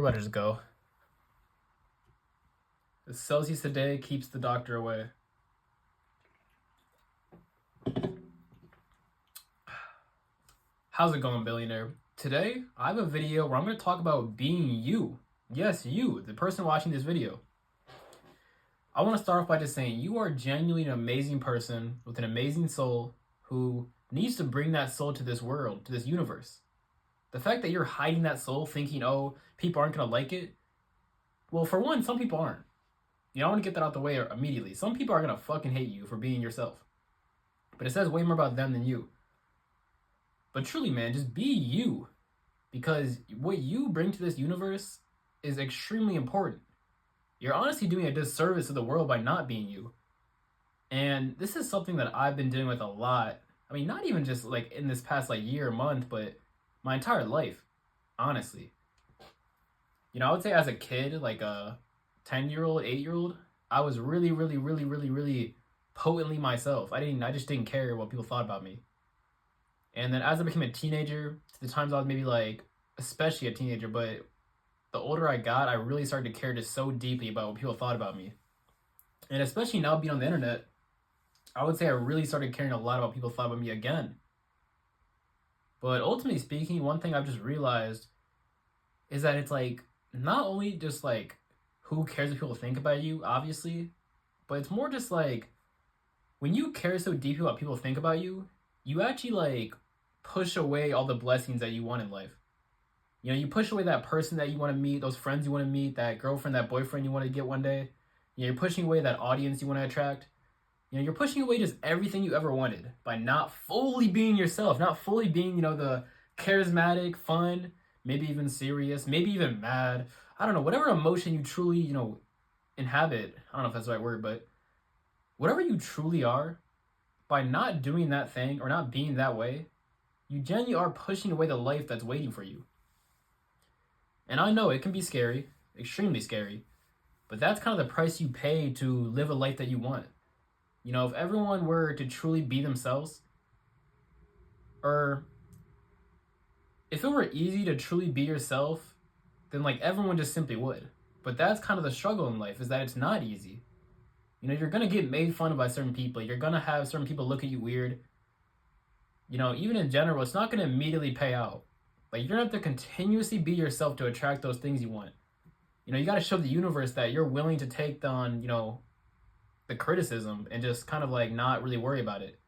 we're about to just go. The Celsius a day keeps the doctor away. How's it going, billionaire? Today, I have a video where I'm going to talk about being you. Yes, you, the person watching this video. I want to start off by just saying you are genuinely an amazing person with an amazing soul who needs to bring that soul to this world, to this universe. The fact that you're hiding that soul thinking, oh, people aren't going to like it. Well, for one, some people aren't. I want to get that out the way immediately. Some people are going to fucking hate you for being yourself. But it says way more about them than you. But truly, man, just be you. Because what you bring to this universe is extremely important. You're honestly doing a disservice to the world by not being you. And this is something that I've been dealing with a lot. I mean, not even just like in this past year or month, but my entire life, honestly. I would say as a kid, like a 10-year-old, 8-year-old, I was really potently myself. I just didn't care what people thought about me. And then as I became a teenager, to the times I was maybe especially a teenager, but the older I got, I really started to care just so deeply about what people thought about me. And especially now being on the internet, I would say I really started caring a lot about what people thought about me again. But ultimately speaking, one thing I've just realized is that it's not only just who cares what people think about you, obviously, but it's more just when you care so deeply about people think about you, you actually push away all the blessings that you want in life. You push away that person that you want to meet, those friends you want to meet, that girlfriend, that boyfriend you want to get one day. You're pushing away that audience you want to attract. You're pushing away just everything you ever wanted by not fully being yourself, not fully being, the charismatic, fun, maybe even serious, maybe even mad. I don't know, whatever emotion you truly, inhabit. I don't know if that's the right word, but whatever you truly are, by not doing that thing or not being that way, you genuinely are pushing away the life that's waiting for you. And I know it can be scary, extremely scary, but that's kind of the price you pay to live a life that you want. If everyone were to truly be themselves, or if it were easy to truly be yourself, then everyone just simply would. But that's kind of the struggle in life, is that it's not easy. You're gonna get made fun of by certain people. You're gonna have certain people look at you weird. Even in general, it's not gonna immediately pay out. You're gonna have to continuously be yourself to attract those things you want. You gotta show the universe that you're willing to take on, the criticism and just kind of not really worry about it.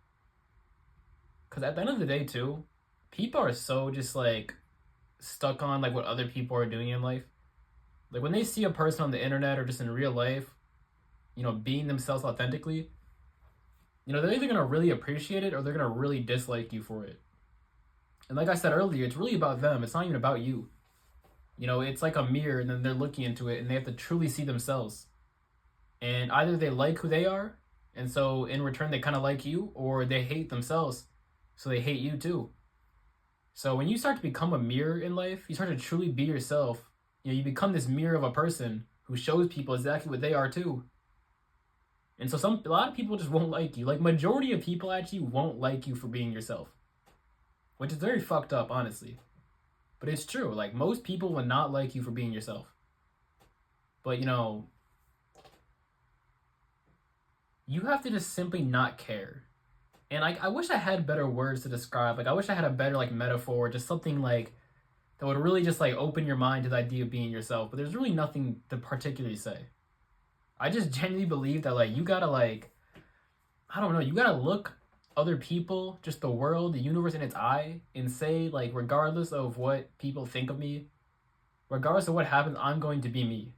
Because at the end of the day, too, people are so just stuck on what other people are doing in life. When they see a person on the internet or just in real life, being themselves authentically, they're either going to really appreciate it or they're going to really dislike you for it. And like I said earlier, it's really about them. It's not even about you. It's like a mirror, and then they're looking into it and they have to truly see themselves. And either they like who they are, and so in return they kind of like you, or they hate themselves, so they hate you too. So when you start to become a mirror in life, you start to truly be yourself. You become this mirror of a person who shows people exactly what they are too. And so a lot of people just won't like you. Majority of people actually won't like you for being yourself, which is very fucked up, honestly. But it's true. Most people will not like you for being yourself. But you have to just simply not care. And I wish I had better words to describe. I wish I had a better metaphor, just something that would really just open your mind to the idea of being yourself. But there's really nothing to particularly say. I just genuinely believe that you gotta I don't know, you gotta look other people, just the world, the universe in its eye, and say regardless of what people think of me, regardless of what happens, I'm going to be me.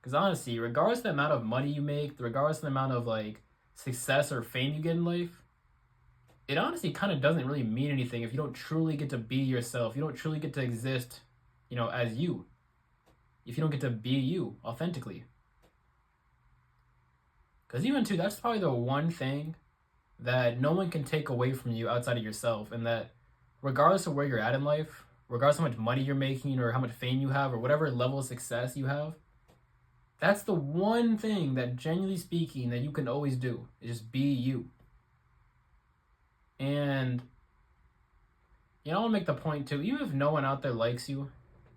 Because honestly, regardless of the amount of money you make, regardless of the amount of success or fame you get in life, it honestly kind of doesn't really mean anything if you don't truly get to be yourself. You don't truly get to exist, as you. If you don't get to be you authentically. Because even too, that's probably the one thing that no one can take away from you outside of yourself. And that regardless of where you're at in life, regardless of how much money you're making or how much fame you have or whatever level of success you have, that's the one thing that, genuinely speaking, that you can always do, is just be you. And I want to make the point too, even if no one out there likes you,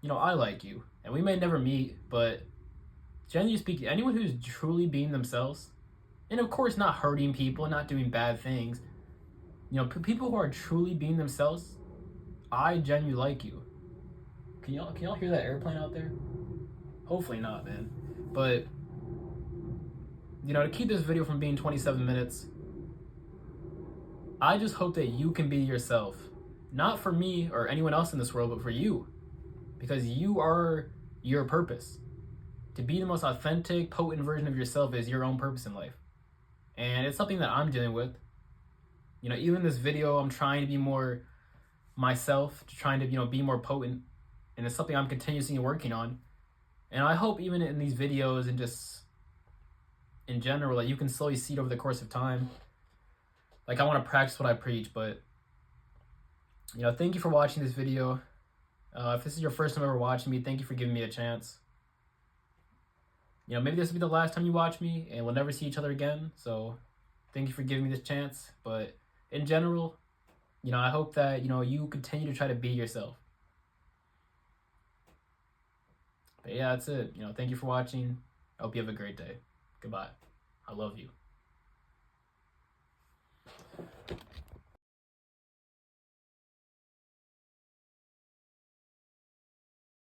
I like you, and we may never meet, but generally speaking, anyone who's truly being themselves, and of course not hurting people, not doing bad things, people who are truly being themselves, I genuinely like you. Can y'all hear that airplane out there? Hopefully not, man. But to keep this video from being 27 minutes, I just hope that you can be yourself. Not for me or anyone else in this world, but for you. Because you are your purpose. To be the most authentic, potent version of yourself is your own purpose in life. And it's something that I'm dealing with. Even in this video, I'm trying to be more myself, trying to, be more potent. And it's something I'm continuously working on. And I hope even in these videos and just in general, that you can slowly see it over the course of time. Like, I want to practice what I preach, but, thank you for watching this video. If this is your first time ever watching me, thank you for giving me a chance. Maybe this will be the last time you watch me, and we'll never see each other again. So, thank you for giving me this chance. But in general, I hope that, you continue to try to be yourself. But yeah, that's it. Thank you for watching. I hope you have a great day. Goodbye. I love you.